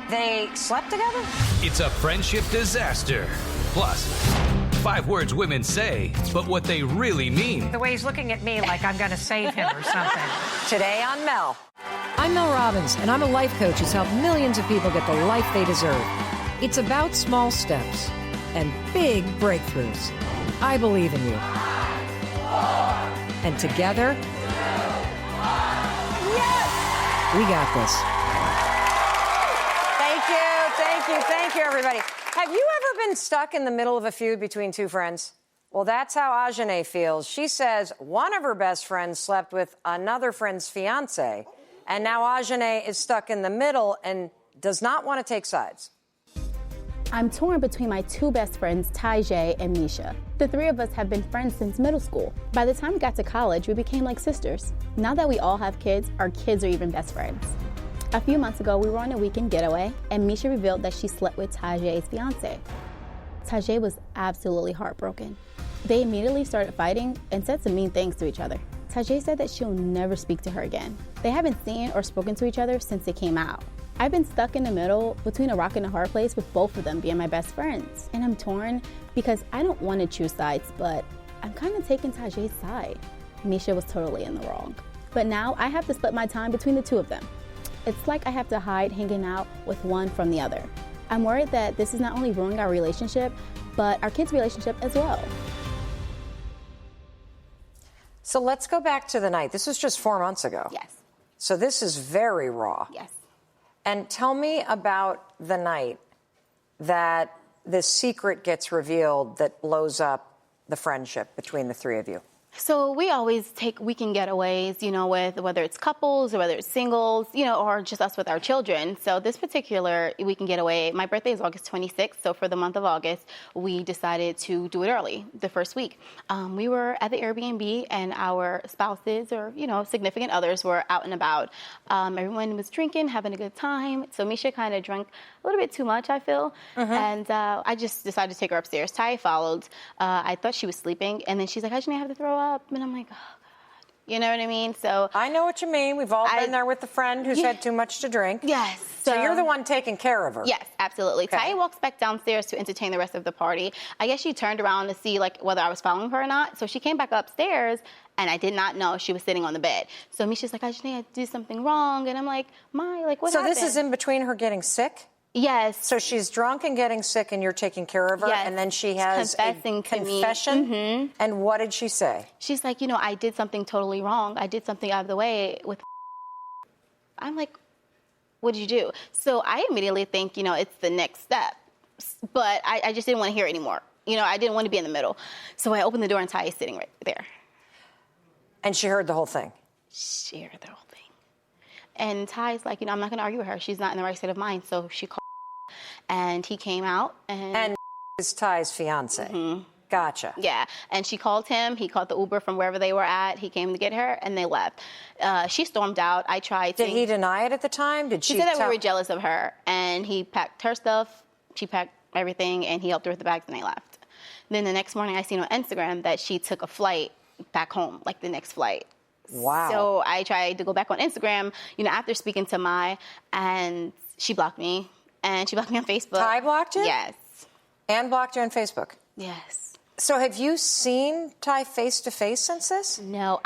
They slept together? It's a friendship disaster. Plus, 5 words women say, but what they really mean. The way he's looking at me like I'm going to save him or something. Today on Mel. I'm Mel Robbins, and I'm a life coach who's helped millions of people get the life they deserve. It's about small steps and big breakthroughs. I believe in you. And together, yes! We got this. Thank you, everybody. Have you ever been stuck in the middle of a feud between two friends? Well, that's how Ajane feels. She says one of her best friends slept with another friend's fiancé, and now Ajane is stuck in the middle and does not want to take sides. I'm torn between my 2 best friends, Tajay and Misha. The 3 of us have been friends since middle school. By the time we got to college, we became like sisters. Now that we all have kids, our kids are even best friends. A few months ago, we were on a weekend getaway, and Misha revealed that she slept with Tajay's fiancé. Tajay was absolutely heartbroken. They immediately started fighting and said some mean things to each other. Tajay said that she'll never speak to her again. They haven't seen or spoken to each other since they came out. I've been stuck in the middle between a rock and a hard place with both of them being my best friends. And I'm torn because I don't want to choose sides, but I'm kind of taking Tajay's side. Misha was totally in the wrong. But now I have to split my time between the 2 of them. It's like I have to hide hanging out with one from the other. I'm worried that this is not only ruining our relationship, but our kids' relationship as well. So let's go back to the night. This was just 4 months ago. Yes. So this is very raw. Yes. And tell me about the night that this secret gets revealed that blows up the friendship between the 3 of you. So we always take weekend getaways, with whether it's couples or whether it's singles, or just us with our children. So this particular weekend getaway, my birthday is August 26th. So for the month of August, we decided to do it early, the first week. We were at the Airbnb and our spouses or, significant others were out and about. Everyone was drinking, having a good time. So Misha kind of drank a little bit too much, I feel. Mm-hmm. And I just decided to take her upstairs. Ty followed. I thought she was sleeping. And then she's like, I have to throw up. And I'm like, oh, God. You know what I mean? So I know what you mean. We've all been there with the friend who's had too much to drink. Yes. So you're the one taking care of her. Yes, absolutely. Okay. Ty walks back downstairs to entertain the rest of the party. I guess she turned around to see whether I was following her or not. So she came back upstairs, and I did not know she was sitting on the bed. So Misha's like, I just need to do something wrong. And I'm like, what So happened? this is in between her getting sick? Yes. So she's drunk and getting sick, and you're taking care of her, yes. and then she has confessing a confession. Mm-hmm. And what did she say? She's like, I did something totally wrong. I did something out of the way with. I'm like, what did you do? So I immediately think, it's the next step, but I just didn't want to hear it anymore. I didn't want to be in the middle. So I opened the door and Ty is sitting right there. And she heard the whole thing. She heard the whole thing. And Ty's like, I'm not going to argue with her. She's not in the right state of mind. So she called. And he came out and is Ty's fiance. Mm-hmm. Gotcha. Yeah. And she called him. He called the Uber from wherever they were at. He came to get her and they left. She stormed out. I tried to. Did he deny it at the time? Did she said that we were jealous of her. And he packed her stuff. She packed everything and he helped her with the bags and they left. Then the next morning I seen on Instagram that she took a flight back home, the next flight. Wow. So I tried to go back on Instagram, after speaking to Mai, and she blocked me. And she blocked me on Facebook. Ty blocked you? Yes. And blocked you on Facebook? Yes. So have you seen Ty face-to-face since this? No.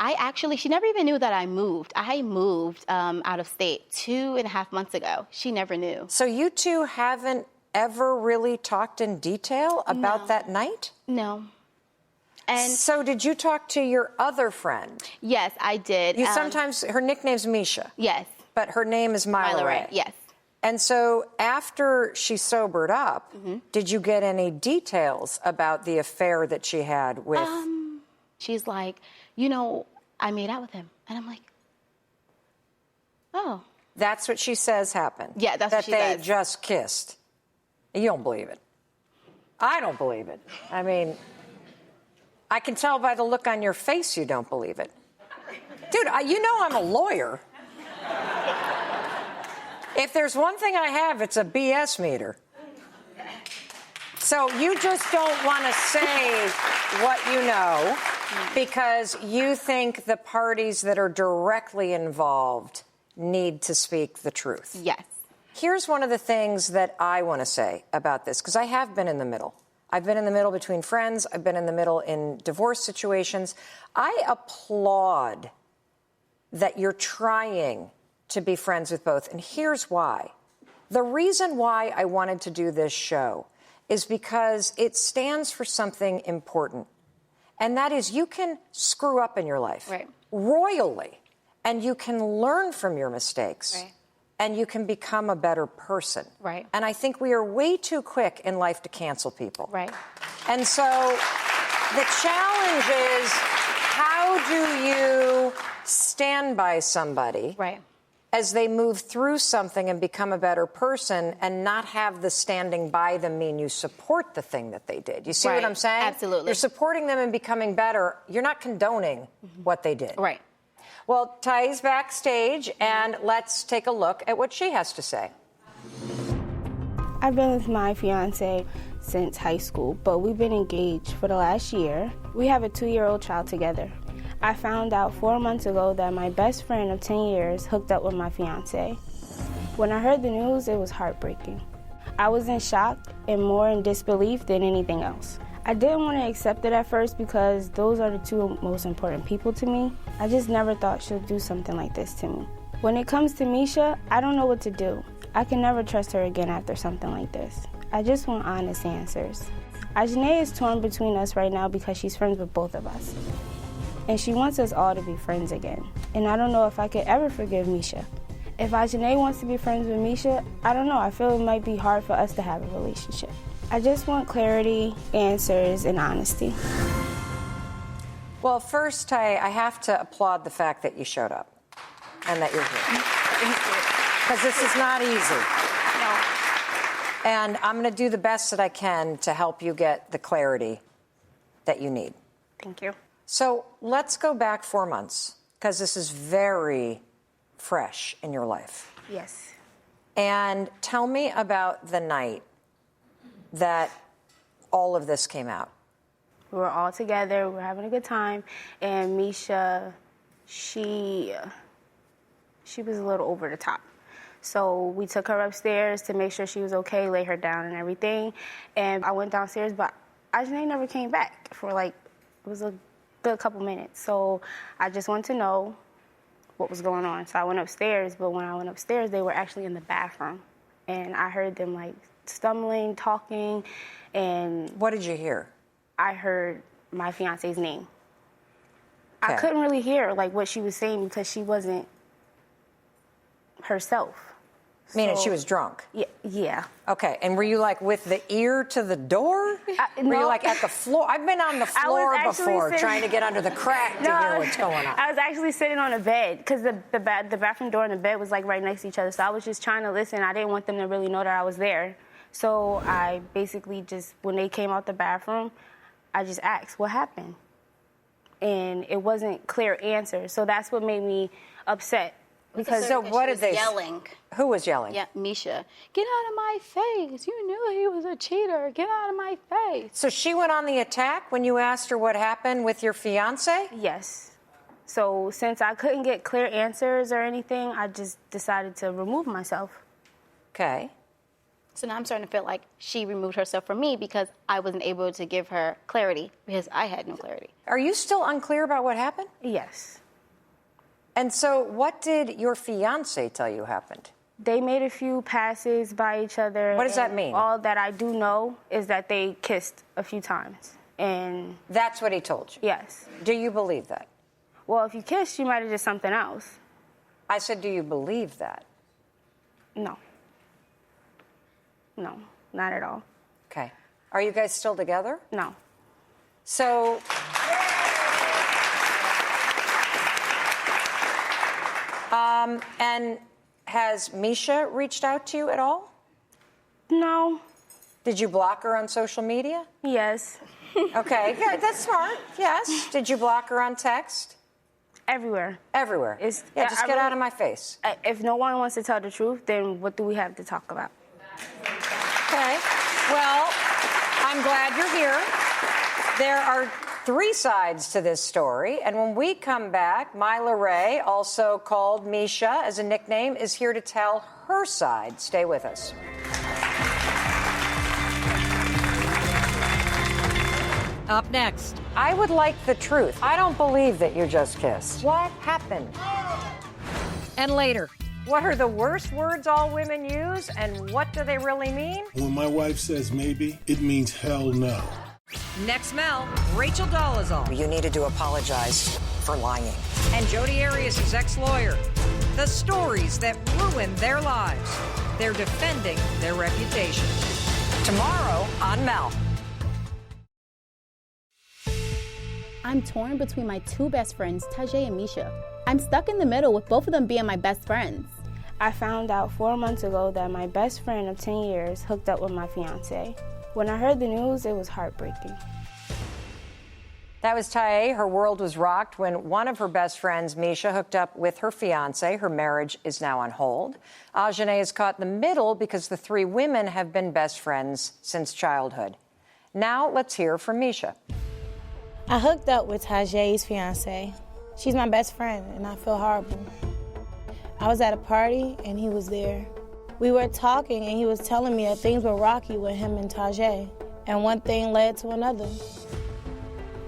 She never even knew that I moved. I moved out of state 2.5 months ago. She never knew. So you two haven't ever really talked in detail about that night? No. And so did you talk to your other friend? Yes, I did. You sometimes, her nickname's Misha. Yes. But her name is Myla Ray. Yes. And so after she sobered up, mm-hmm. did you get any details about the affair that she had with... She's like, I made out with him. And I'm like, oh. That's what she says happened? Yeah, that's what she says. says. That they just kissed. You don't believe it. I don't believe it. I mean, I can tell by the look on your face you don't believe it. Dude, I'm a lawyer. If there's one thing I have, it's a BS meter. So you just don't want to say what you know because you think the parties that are directly involved need to speak the truth. Yes. Here's one of the things that I want to say about this, because I have been in the middle. I've been in the middle between friends. I've been in the middle in divorce situations. I applaud that you're trying to be friends with both. And here's why. The reason why I wanted to do this show is because it stands for something important. And that is, you can screw up in your life royally, and you can learn from your mistakes. Right. And you can become a better person. Right. And I think we are way too quick in life to cancel people. Right. And so the challenge is, how do you stand by somebody as they move through something and become a better person, and not have the standing by them mean you support the thing that they did? You see what I'm saying? Absolutely. You're supporting them in becoming better. You're not condoning what they did. Right. Well, Ty's backstage, and let's take a look at what she has to say. I've been with my fiance since high school, but we've been engaged for the last year. We have a 2-year-old child together. I found out 4 months ago that my best friend of 10 years hooked up with my fiance. When I heard the news, it was heartbreaking. I was in shock and more in disbelief than anything else. I didn't want to accept it at first because those are the two most important people to me. I just never thought she'll do something like this to me. When it comes to Misha, I don't know what to do. I can never trust her again after something like this. I just want honest answers. Ajane is torn between us right now because she's friends with both of us. And she wants us all to be friends again. And I don't know if I could ever forgive Misha. If Ajane wants to be friends with Misha, I don't know. I feel it might be hard for us to have a relationship. I just want clarity, answers, and honesty. Well, first, Ty, I have to applaud the fact that you showed up and that you're here. Because this is not easy. No. And I'm going to do the best that I can to help you get the clarity that you need. Thank you. So let's go back 4 months, because this is very fresh in your life. Yes. And tell me about the night that all of this came out. We were all together, we were having a good time, and Misha, she was a little over the top. So we took her upstairs to make sure she was okay, lay her down and everything. And I went downstairs, but Ajane never came back for it was a good couple minutes. So I just wanted to know what was going on. So I went upstairs, but when I went upstairs, they were actually in the bathroom. And I heard them stumbling, talking, and... What did you hear? I heard my fiance's name. Okay. I couldn't really hear what she was saying because she wasn't herself. Meaning she was drunk? Yeah. Okay, and were you with the ear to the door? Were no. you at the floor? I've been on the floor before trying to get under the crack to hear what's going on. I was actually sitting on a bed because the bathroom door and the bed was right next to each other. So I was just trying to listen. I didn't want them to really know that I was there. So I basically just, when they came out the bathroom, I just asked, what happened? And it wasn't clear answer. So that's what made me upset. Because so what did they yelling? Who was yelling? Yeah, Misha. Get out of my face. You knew he was a cheater. Get out of my face. So she went on the attack when you asked her what happened with your fiance? Yes. So since I couldn't get clear answers or anything, I just decided to remove myself. Okay. So now I'm starting to feel like she removed herself from me because I wasn't able to give her clarity because I had no clarity. Are you still unclear about what happened? Yes. And so what did your fiance tell you happened? They made a few passes by each other. What does that mean? All that I do know is that they kissed a few times. And that's what he told you? Yes. Do you believe that? Well, if you kissed, you might have did something else. I said, do you believe that? No. No, not at all. Okay. Are you guys still together? No. So... and has Misha reached out to you at all? No. Did you block her on social media? Yes. Okay, good. That's smart. Yes. Did you block her on text? Everywhere. Everywhere. Just get out of my face. If no one wants to tell the truth, then what do we have to talk about? Okay. Well, I'm glad you're here. There are three sides to this story. And when we come back, Myla Ray, also called Misha as a nickname, is here to tell her side. Stay with us. Up next. I would like the truth. I don't believe that you just kissed. What happened? And later. What are the worst words all women use, and what do they really mean? When my wife says maybe, it means hell no. Next, Mel, Rachel Dolezal. You needed to apologize for lying. And Jodi Arias' ex-lawyer. The stories that ruined their lives. They're defending their reputation. Tomorrow on Mel. I'm torn between my two best friends, Tajay and Misha. I'm stuck in the middle with both of them being my best friends. I found out 4 months ago that my best friend of 10 years hooked up with my fiance. When I heard the news, it was heartbreaking. That was Tae. Her world was rocked when one of her best friends, Misha, hooked up with her fiance. Her marriage is now on hold. Ajane is caught in the middle because the three women have been best friends since childhood. Now let's hear from Misha. I hooked up with Tajay's fiance. She's my best friend, and I feel horrible. I was at a party, and he was there. We were talking, and he was telling me that things were rocky with him and Tajay, and one thing led to another.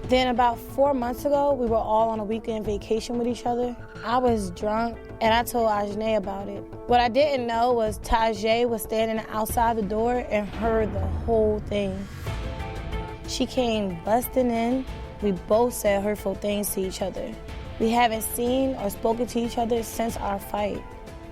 Then about 4 months ago, we were all on a weekend vacation with each other. I was drunk, and I told Ajane about it. What I didn't know was Tajay was standing outside the door and heard the whole thing. She came busting in. We both said hurtful things to each other. We haven't seen or spoken to each other since our fight.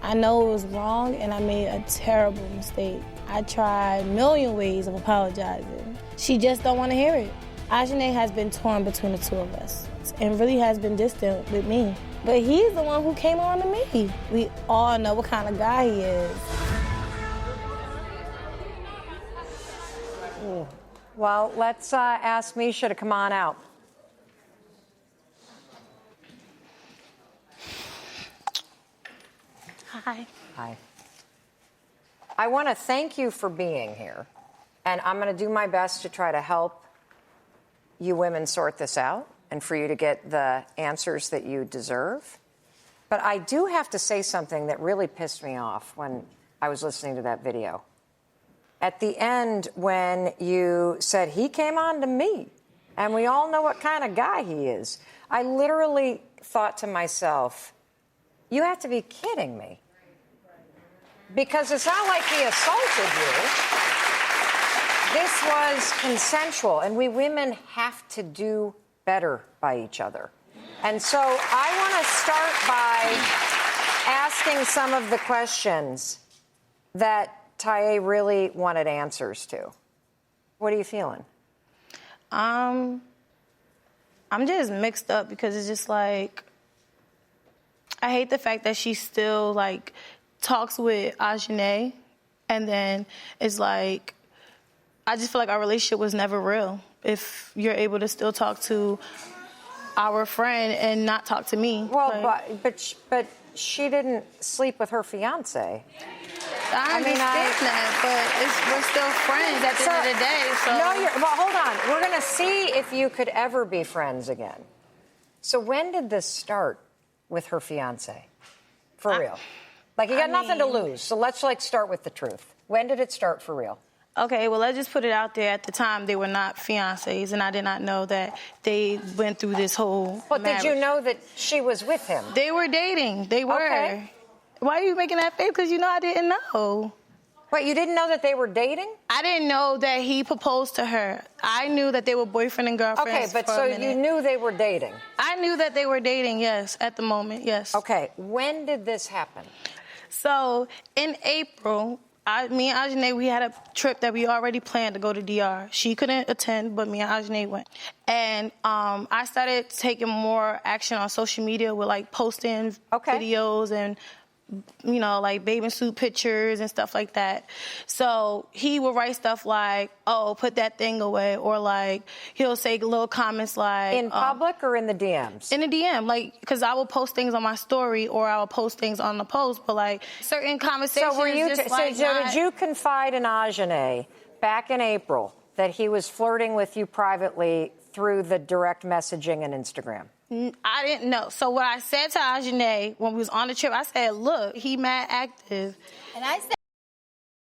I know it was wrong, and I made a terrible mistake. I tried a million ways of apologizing. She just don't want to hear it. Ajane has been torn between the two of us and really has been distant with me. But he's the one who came on to me. We all know what kind of guy he is. Well, let's ask Misha to come on out. Hi. Hi. I want to thank you for being here, and I'm going to do my best to try to help you women sort this out and for you to get the answers that you deserve. But I do have to say something that really pissed me off when I was listening to that video. At the end, when you said, he came on to me, and we all know what kind of guy he is, I literally thought to myself, you have to be kidding me. Because it's not like he assaulted you. This was consensual, and we women have to do better by each other. And so I want to start by asking some of the questions that Tae really wanted answers to. What are you feeling? I'm just mixed up because it's just like, I hate the fact that she still like talks with Ajane, and then it's like, I just feel like our relationship was never real. If you're able to still talk to our friend and not talk to me. Well, like, but she didn't sleep with her fiance. I understand that, but we're still friends at the end of the day. So. No, well, hold on. We're going to see if you could ever be friends again. So when did this start with her fiance? For real. Like, you got nothing to lose, so let's, like, start with the truth. When did it start for real? Okay, well, let's just put it out there. At the time, they were not fiancés, and I did not know that they went through this whole marriage. Did you know that she was with him? They were dating. They were. Okay. Why are you making that face? Because you know I didn't know. Wait, you didn't know that they were dating? I didn't know that he proposed to her. I knew that they were boyfriend and girlfriend. Okay, but so you knew they were dating? I knew that they were dating, yes, at the moment, yes. Okay, when did this happen? So, in April, me and Ajane, we had a trip that we already planned to go to DR. She couldn't attend, but me and Ajane went. And I started taking more action on social media with, like, posting videos and, you know, like bathing suit pictures and stuff like that. So he would write stuff like, oh, put that thing away. Or, like, he'll say little comments like... In public or in the DMs? In the DM, like, because I will post things on my story or I will post things on the post, but, like, certain conversations... So were you... just did you confide in Ajane back in April that he was flirting with you privately through the direct messaging and Instagram? I didn't know. So what I said to Ajane when we was on the trip, I said, look, he mad active. And I said,